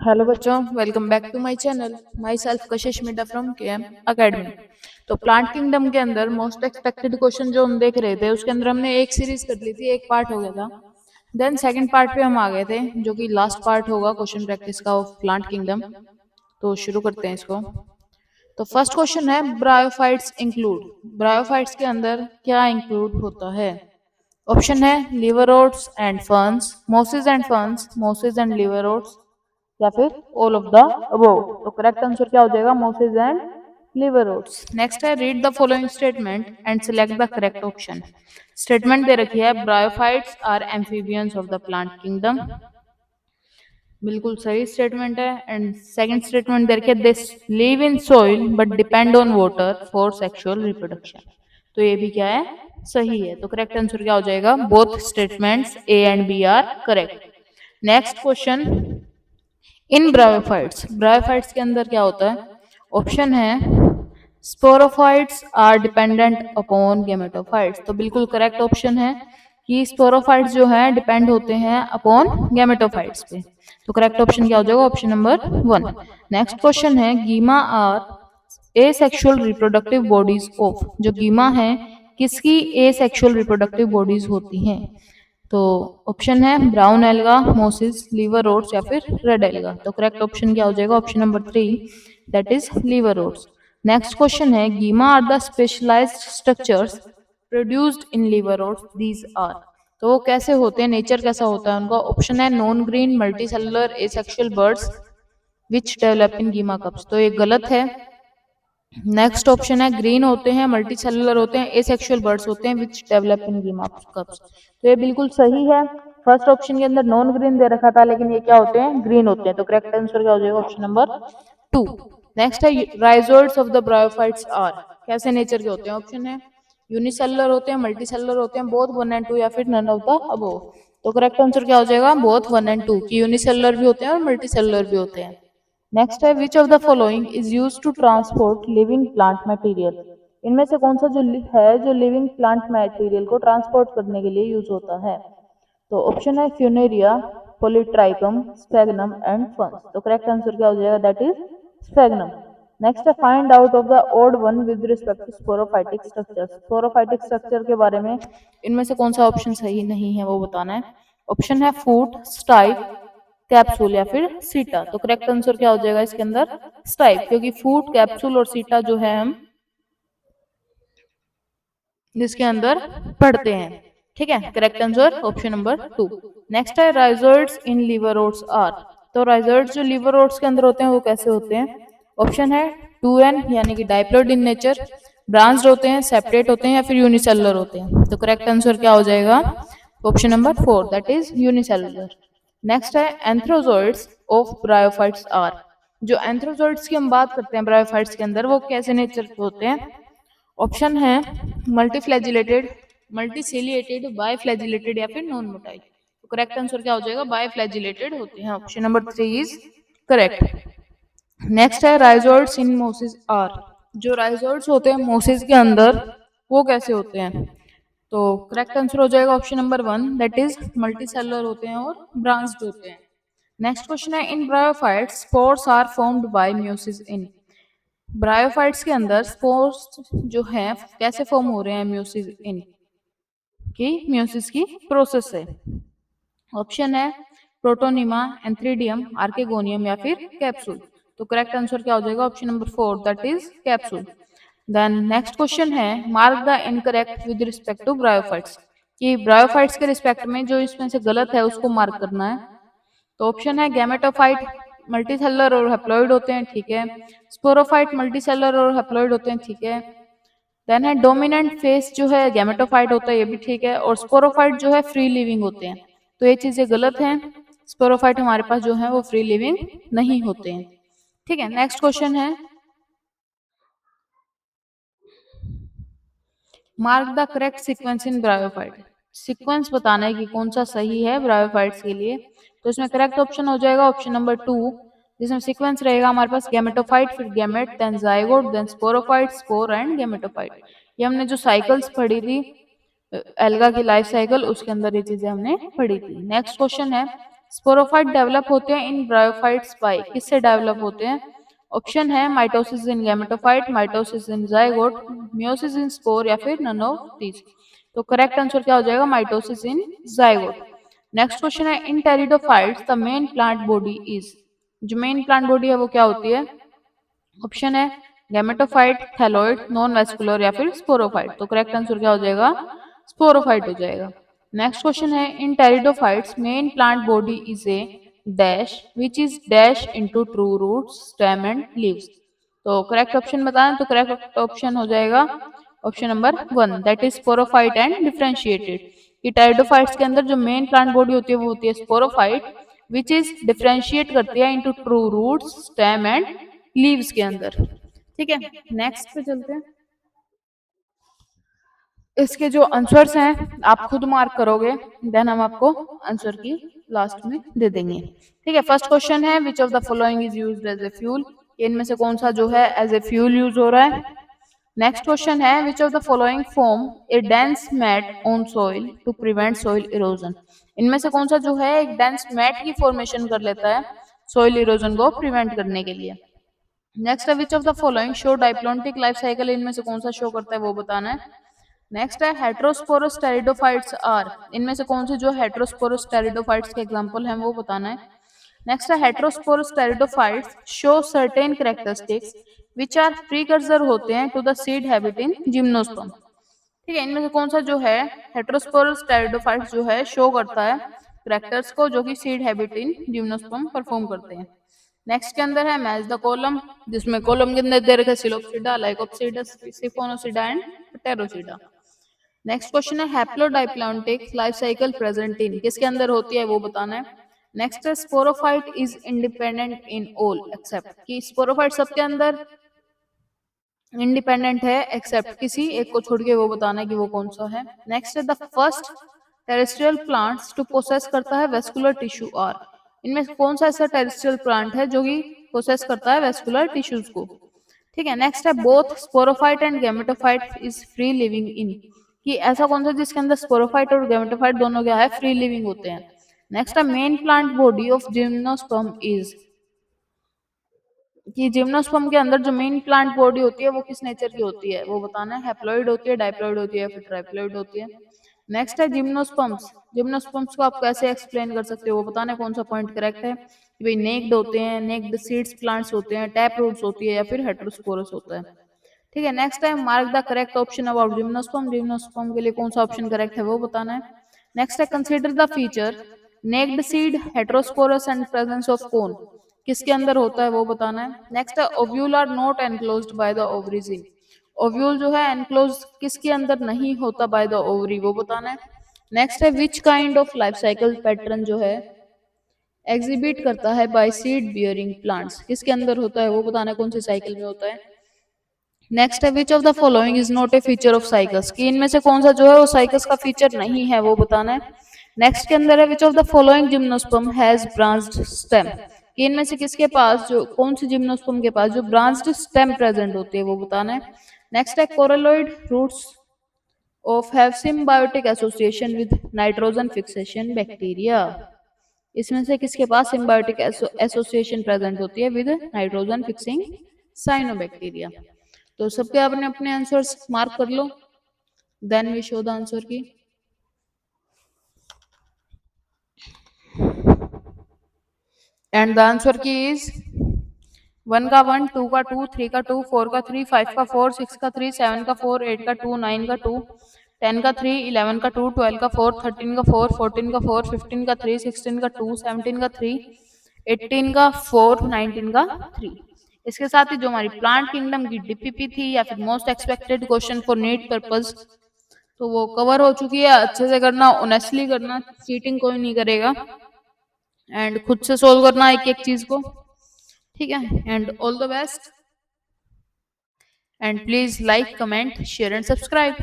Hello बच्चों, welcome back to my channel. Myself Kashish Midda from KM academy. तो plant kingdom के अंदर most expected question जो हम देख रहे थे उसके अंदर हमने एक सीरीज कर ली थी, एक पार्ट हो गया था। देन सेकंड पार्ट पे हम आ गए थे जो कि लास्ट पार्ट होगा क्वेश्चन प्रैक्टिस का ऑफ प्लांट किंगडम। तो शुरू करते हैं इसको। तो फर्स्ट क्वेश्चन है ब्रायोफाइट्स इंक्लूड। ब्रायोफाइट्स के अंदर क्या इंक्लूड होता है? ऑप्शन है liverworts and ferns, mosses and ferns, mosses and liverworts, या फिर ऑल ऑफ द अबव। तो करेक्ट आंसर क्या हो जाएगा? Mosses and liverworts. नेक्स्ट है read the following statement and select the correct option. Statement दे रखी है bryophytes are amphibians of the plant kingdom. बिल्कुल सही स्टेटमेंट है। एंड सेकंड स्टेटमेंट दे रखी है this live in soil but depend on water for sexual reproduction. तो ये भी क्या है? सही है। तो करेक्ट आंसर क्या हो जाएगा? Both statements A and B are correct. Next question, in bryophytes, bryophytes के अंदर क्या होता है? ऑप्शन है sporophytes are dependent upon gametophytes. तो बिल्कुल करेक्ट ऑप्शन है कि स्पोरोफाइट्स जो है डिपेंड होते हैं अपॉन गैमेटोफाइट्स पे। तो करेक्ट ऑप्शन क्या हो जाएगा? Option number 1। नेक्स्ट क्वेश्चन है gemmae are asexual reproductive bodies of. जो गीमा है किसकी एसेक्सुअल रिप्रोडक्टिव बॉडीज होती हैं? तो ऑप्शन है brown algae, mosses, liverworts या फिर रेड एल्गा। तो करेक्ट ऑप्शन क्या हो जाएगा? Option number 3, that is liverworts. Next question है gemmae are the specialised structures produced in liverworts, these are. तो वो कैसे होते हैं, नेचर कैसा होता है उनका? ऑप्शन है non green multi cellular asexual buds which develop in gemmae cups. तो ये गलत है। नेक्स्ट ऑप्शन है ग्रीन होते हैं, मल्टी सेलुलर होते हैं, एसेक्सुअल बर्ड्स होते हैं विच डेवलप इन गीमा कप्स। तो ये बिल्कुल सही है। फर्स्ट ऑप्शन के अंदर नॉन ग्रीन दे रखा था लेकिन ये क्या होते हैं? ग्रीन होते हैं। तो करेक्ट आंसर क्या हो जाएगा? Option number 2। नेक्स्ट है rhizoids of the bryophytes are. कैसे नेचर के होते हैं? ऑप्शन है यूनिसेलुलर होते हैं, मल्टी सेलुलर होते हैं, बोथ 1 एंड 2 या फिर नन ऑफ द अबव। तो करेक्ट आंसर क्या हो जाएगा? बोथ 1 एंड 2 कि यूनिसेलुलर भी होते हैं और मल्टी सेलुलर भी होते हैं। नेक्स्ट है which of the following is use to transport living plant material. इनमें से कौन सा जो है जो लिविंग प्लांट मटेरियल को ट्रांसपोर्ट करने के लिए यूज होता है? तो ऑप्शन है फ्यूनेरिया, पोलिट्राइकम, स्पैगनम एंड फंस। तो करेक्ट आंसर क्या हो जाएगा? That is sphagnum. नेक्स्ट है find out of the odd one with respect to sporophytic structure. Sporophytic structure के बारे में इनमें से कौन सा ऑप्शन सही नहीं है वो बताना है। ऑप्शन है फूट, स्टाइप, कैप्सूल या फिर सीटा। तो करेक्ट आंसर क्या हो जाएगा इसके अंदर? स्टाइप, क्योंकि फूट, कैप्सूल और सीटा जो है हम जिसके अंदर पढ़ते हैं। ठीक है, correct answer option number 2। Next है राइजोइड्स इन लीवरोड्स आर। तो राइजोइड्स जो लीवरोड्स के अंदर होते हैं वो कैसे होते हैं? ऑप्शन है 2n यानी कि डाइप्लॉइड इन नेचर, ब्रांच्ड होते हैं, सेपरेट होते हैं या फिर यूनिसेलुलर होते हैं। तो करेक्ट आंसर क्या हो जाएगा? Option number 4, that is unicellular. Next है एंथ्रोजोइड्स ऑफ ब्रायोफाइट्स आर। जो एंथ्रोजोइड्स की हम बात करते हैं ब्रायोफाइट्स के अंदर वो कैसे नेचर के होते हैं? ऑप्शन है मल्टीफ्लैजिलेटेड, मल्टीसिलिएटेड, बायफ्लैजिलेटेड या फिर नॉन मोटाइल। तो करेक्ट आंसर क्या हो जाएगा? बायफ्लैजिलेटेड होते हैं। Option number 3 is correct. Next है राइजोइड्स इन मोसिस आर। जो राइजोइड्स होते हैं मोसिस के अंदर वो कैसे होते हैं? तो करेक्ट आंसर हो जाएगा option number 1, that is multicellular होते हैं और ब्रांच्ड होते हैं। नेक्स्ट क्वेश्चन है in bryophytes spores are formed by meiosis in. Bryophytes के अंदर स्पोर्स जो हैं कैसे फॉर्म हो रहे हैं? म्यूसिस इन की म्यूसिस की प्रोसेस से। ऑप्शन है प्रोटोनिमा, एंथ्रीडियम, आर्केगोनियम या फिर कैप्सूल। तो करेक्ट आंसर क्या हो जाएगा? Option number 4, that is capsule. Then next question है mark the incorrect with respect to bryophytes. कि ब्रायोफाइट्स के रिस्पेक्ट में जो इसमें से गलत है उसको मार्क करना है। तो ऑप्शन है गैमेटोफाइट मल्टीसेलुलर और हैप्लॉइड होते हैं, ठीक है। स्पोरोफाइट मल्टीसेलुलर और हैप्लॉइड होते हैं, ठीक है। देन है डोमिनेंट फेस जो है गैमेटोफाइट होता है, ये भी ठीक है। और स्पोरोफाइट जो है फ्री लिविंग होते हैं। तो ये चीजें गलत हैं। स्पोरोफाइट हमारे पास जो है वो फ्री लिविंग नहीं होते हैं। ठीक है, नेक्स्ट क्वेश्चन है mark the correct sequence in bryophyte. Sequence बताना है कि कौन सा सही है ब्रायोफाइट्स के लिए। तो इसमें करेक्ट ऑप्शन हो जाएगा ऑप्शन नंबर 2, जिसमें सीक्वेंस रहेगा हमारे पास गैमेटोफाइट, फिर gamete, then zygote, then sporophyte, spore and gametophyte. ये हमने जो साइकिल्स पढ़ी थी एल्गा की लाइफ साइकिल उसके अंदर ये चीजें हमने पढ़ी थी। नेक्स्ट क्वेश्चन है स्पोरोफाइट डेवलप होते हैं इन ब्रायोफाइट्स बाय, किससे डेवलप होते हैं? ऑप्शन है mitosis in gametophyte, mitosis in zygote, meiosis in spore या फिर नन ऑफ दीज। तो करेक्ट आंसर क्या हो जाएगा? Mitosis in zygote. Next question है in pteridophytes the main plant body is, जो मेन प्लांट बॉडी है वो क्या होती है? ऑप्शन है गैमेटोफाइट, थैलोइड, नॉन वेस्कुलर या फिर स्पोरोफाइट। तो करेक्ट आंसर क्या हो जाएगा? स्पोरोफाइट हो जाएगा। नेक्स्ट क्वेश्चन है in pteridophytes main plant body is a dash which is dash into true roots, stem and leaves. तो करेक्ट ऑप्शन बताएं, तो करेक्ट ऑप्शन हो जाएगा option number 1 that is sporophyte and differentiated. कि pteridophytes के अंदर जो मेन प्लांट बॉडी होती है वो होती है स्पोरोफाइट विच इज डिफरेंशिएट करती है into true roots, stem and leaves के अंदर। ठीक है, नेक्स्ट पे चलते हैं। इसके जो आंसर्स हैं आप खुद मार्क करोगे, देन हम आपको आंसर की लास्ट में दे देंगे। ठीक है, फर्स्ट क्वेश्चन है which of the following is used as a fuel, इनमें से कौन सा जो है एज ए फ्यूल यूज हो रहा है? नेक्स्ट क्वेश्चन है which of the following form a dense mat on soil to prevent soil erosion, इनमें से कौन सा जो है एक डेंस मैट की फॉर्मेशन कर लेता है सॉइल इरोजन को प्रिवेंट करने के लिए। नेक्स्ट है which of the following show diplontic life cycle, इनमें से कौन सा शो करता है वो बताना है। नेक्स्ट है हेट्रोस्पोरस टेरिडोफाइट्स आर, इनमें से कौन से जो हेट्रोस्पोरस टेरिडोफाइट्स के एग्जांपल हैं वो बताना है। नेक्स्ट है heterosporous pteridophytes show certain characteristics which are precursor होते हैं to the seed habit in gymnosperm. ठीक है, इनमें से कौन सा जो है हेट्रोस्पोरस टेरिडोफाइट्स जो है शो करता है कैरेक्टर्स को जो कि seed habit in gymnosperm perform करते हैं। नेक्स्ट के अंदर है मैच द कॉलम, जिसमें कॉलम के अंदर दे रखा है psilopsida, Lycopsida, सिफोनोसिडा and प्टेरोसिडा। Next question है हैप्लोडाइप्लॉन्टिक लाइफ साइकिल प्रेजेंट इन, किसके अंदर होती है वो बताना है। नेक्स्ट है sporophyte is independent in all except, कि स्पोरोफाइट सबके अंदर इंडिपेंडेंट है एक्सेप्ट किसी एक को छोड़ के वो बताना है कि वो कौन सा है। नेक्स्ट है the first terrestrial plants to possess करता है वेस्कुलर टिश्यू आर, इनमें कौन सा ऐसा टेरेस्ट्रियल प्लांट है जो कि पोसेस करता है वेस्कुलर टिश्यूज को। ठीक है, नेक्स्ट है both sporophyte and gametophyte is free living in, कि ऐसा कौन सा जिसके अंदर स्पोरोफाइट और गैमेटोफाइट दोनों क्या है फ्री लिविंग होते हैं। नेक्स्ट है main plant body of gymnosperm is, कि जिम्नोस्पर्म के अंदर जो मेन प्लांट बॉडी होती है वो किस नेचर की होती है वो बताना है। हैप्लॉइड होती है, डाइप्लॉइड होती है, फिर ट्राइप्लॉइड होती है। नेक्स्ट है जिम्नोस्पर्म्स, जिम्नोस्पर्म्स को आप कैसे एक्सप्लेन कर सकते हो वो बताना है, कौन सा पॉइंट करेक्ट है कि भाई नेक्ड होते हैं, नेक्ड सीड्स प्लांट्स होते हैं, टैप रूट्स होती है या फिर हेटेरोस्पोरस होता है। ठीक है, नेक्स्ट है mark the correct option about gymnosperm, gymnosperm के लिए कौन सा ऑप्शन करेक्ट है वो बताना है। नेक्स्ट है consider the feature naked seed, heterosporous and presence of cone, किसके अंदर होता है वो बताना है। नेक्स्ट है ovule are not enclosed by the ovaries in, ovule जो है एनक्लोज किसके अंदर नहीं होता बाय द ओवरी वो बताना है। नेक्स्ट है which kind of life cycle pattern जो है एग्जिबिट करता है बाय सीड बियरिंग प्लांट्स, किसके अंदर होता है वो बताना है, कौन सी साइकिल में होता है। नेक्स्ट है which of the following is not a feature of cycas, कि इनमें से कौन सा जो है वो साइकस का फीचर नहीं है वो बताना है। नेक्स्ट के अंदर है which of the following gymnosperm has branched stem, कि इनमें से किसके पास जो कौन सी जिम्नोस्पर्म के पास जो ब्रांच्ड स्टेम प्रेजेंट होती है वो बताना है। नेक्स्ट है coralloid roots of have symbiotic association with nitrogen fixation bacteria, इसमें से किसके पास सिम्बायोटिक एसोसिएशन प्रेजेंट होती है विद नाइट्रोजन फिक्सिंग साइनोबैक्टीरिया। तो सबके आपने अपने आंसर्स मार्क कर लो, then we show the answer key. And the answer key is 1 का 1, 2 का 2, 3 का 2, 4 का 3, 5 का 4, 6 का 3, 7 का 4, 8 का 2, 9 का 2, 10 का 3, 11 का 2, 12 का 4, 13 का 4, 14 का 4, 15 का 3, 16 का 2, 17 का 3, 18 का 4, 19 का 3। इसके साथ ही जो हमारी प्लांट किंगडम की डीपीपी थी या फिर most expected question for NEET purpose, तो वो कवर हो चुकी है। अच्छे से करना, ऑनेस्टली करना, चीटिंग कोई नहीं करेगा, एंड खुद से सोल्व करना एक एक चीज को। ठीक है, and all the best, and please like, comment, share and subscribe.